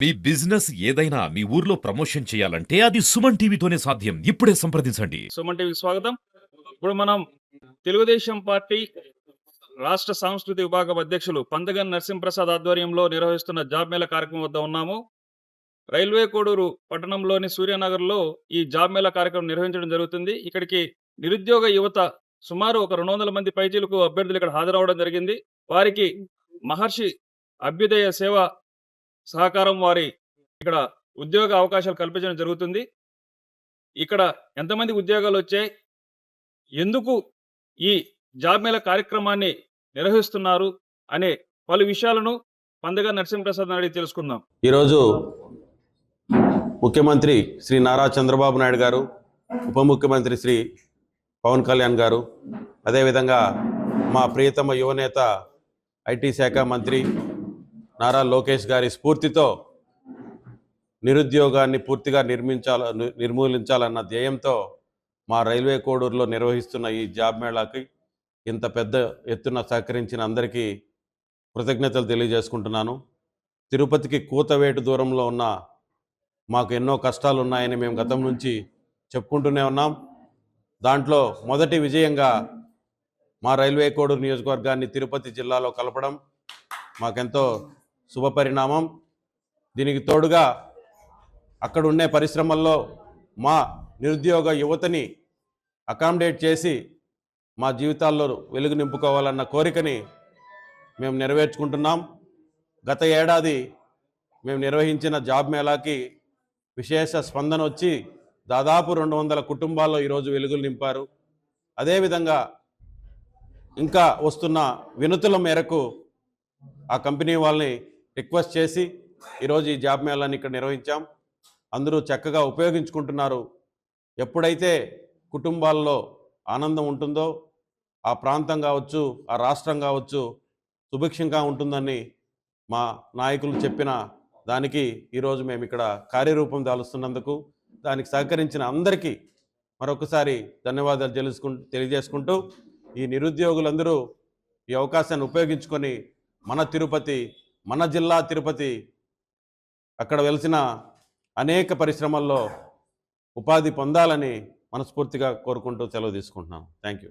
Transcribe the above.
మీ business ఏదైనా మీ ఊర్లో promotion చేయాలంటే అది సుమన్ టీవీతోనే సాధ్యం. ఇప్పుడే సంప్రదించండి. సుమన్ టీవీకి స్వాగతం. ఇప్పుడు మనం తెలుగుదేశం పార్టీ రాష్ట్ర సాంస్కృతిక విభాగం అధ్యక్షులు పందగన్ నరసింహప్రసాద్ ఆధ్వర్యంలో నిర్వహిస్తున్న జాబ్ మేళా కార్యక్రమం వద్ద ఉన్నాము. రైల్వే కోడూరు పట్టణంలోని సూర్యనగర్‌లో ఈ జాబ్ మేళా కార్యక్రమం నిర్వహించడం జరుగుతుంది. ఇక్కడికి నిరుద్యోగ యువత సుమారు ఒక 200 మంది పైచిలుకు అభ్యర్థులు ఇక్కడ హాజరవ్వడం జరిగింది. వారికి మహర్షి అభ్యుదయ సేవ సహకారం వారి ఇక్కడ ఉద్యోగ అవకాశాలు కల్పించడం జరుగుతుంది. ఇక్కడ ఎంతమంది ఉద్యోగాలొచ్చాయి? ఎందుకు ఈ జాబ్ మేళా కార్యక్రమాన్ని నిర్వహిస్తున్నారు అనే పలు విషయాలను పందగా నరసింహప్రసాద్ అడిగి తెలుసుకుందాం. ఈరోజు ముఖ్యమంత్రి శ్రీ నారా చంద్రబాబు నాయుడు గారు, ఉప ముఖ్యమంత్రి శ్రీ పవన్ కళ్యాణ్ గారు, అదేవిధంగా మా ప్రియతమ యువనేత ఐటీ శాఖ మంత్రి నారా లోకేష్ గారి స్ఫూర్తితో నిరుద్యోగాన్ని పూర్తిగా నిర్మూలించాలన్న ధ్యేయంతో మా రైల్వే కోడూరులో నిర్వహిస్తున్న ఈ జాబ్ మేళాకి ఇంత పెద్ద ఎత్తున సహకరించిన అందరికీ కృతజ్ఞతలు తెలియజేసుకుంటున్నాను. తిరుపతికి కూతవేటు దూరంలో ఉన్న మాకు ఎన్నో కష్టాలు ఉన్నాయని మేము గతం నుంచి చెప్పుకుంటూనే ఉన్నాం. దాంట్లో మొదటి విజయంగా మా రైల్వే కోడూరు నియోజకవర్గాన్ని తిరుపతి జిల్లాలో కలపడం మాకెంతో శుభపరిణామం. దీనికి తోడుగా అక్కడ ఉండే పరిశ్రమల్లో మా నిరుద్యోగ యువతని అకామిడేట్ చేసి మా జీవితాల్లో వెలుగు నింపుకోవాలన్న కోరికని మేము నెరవేర్చుకుంటున్నాం. గత ఏడాది మేము నిర్వహించిన జాబ్ మేళాకి విశేష స్పందన వచ్చి దాదాపు 200 కుటుంబాల్లో ఈరోజు వెలుగులు నింపారు. అదేవిధంగా ఇంకా వస్తున్న వినతుల మేరకు ఆ కంపెనీ వాళ్ళని రిక్వెస్ట్ చేసి ఈరోజు ఈ జాబ్ మేళాని ఇక్కడ నిర్వహించాం. అందరూ చక్కగా ఉపయోగించుకుంటున్నారు. ఎప్పుడైతే కుటుంబాల్లో ఆనందం ఉంటుందో ఆ ప్రాంతం కావచ్చు, ఆ రాష్ట్రం కావచ్చు సుభిక్షంగా ఉంటుందని మా నాయకులు చెప్పిన దానికి ఈరోజు మేము ఇక్కడ కార్యరూపం దాలుస్తున్నందుకు దానికి సహకరించిన అందరికీ మరొకసారి ధన్యవాదాలు తెలియజేసుకుంటూ ఈ నిరుద్యోగులందరూ ఈ అవకాశాన్ని ఉపయోగించుకొని మన తిరుపతి, మన జిల్లా తిరుపతి అక్కడ వెలిసిన అనేక పరిశ్రమల్లో ఉపాధి పొందాలని మనస్ఫూర్తిగా కోరుకుంటూ సెలవు తీసుకుంటున్నాను. Thank you.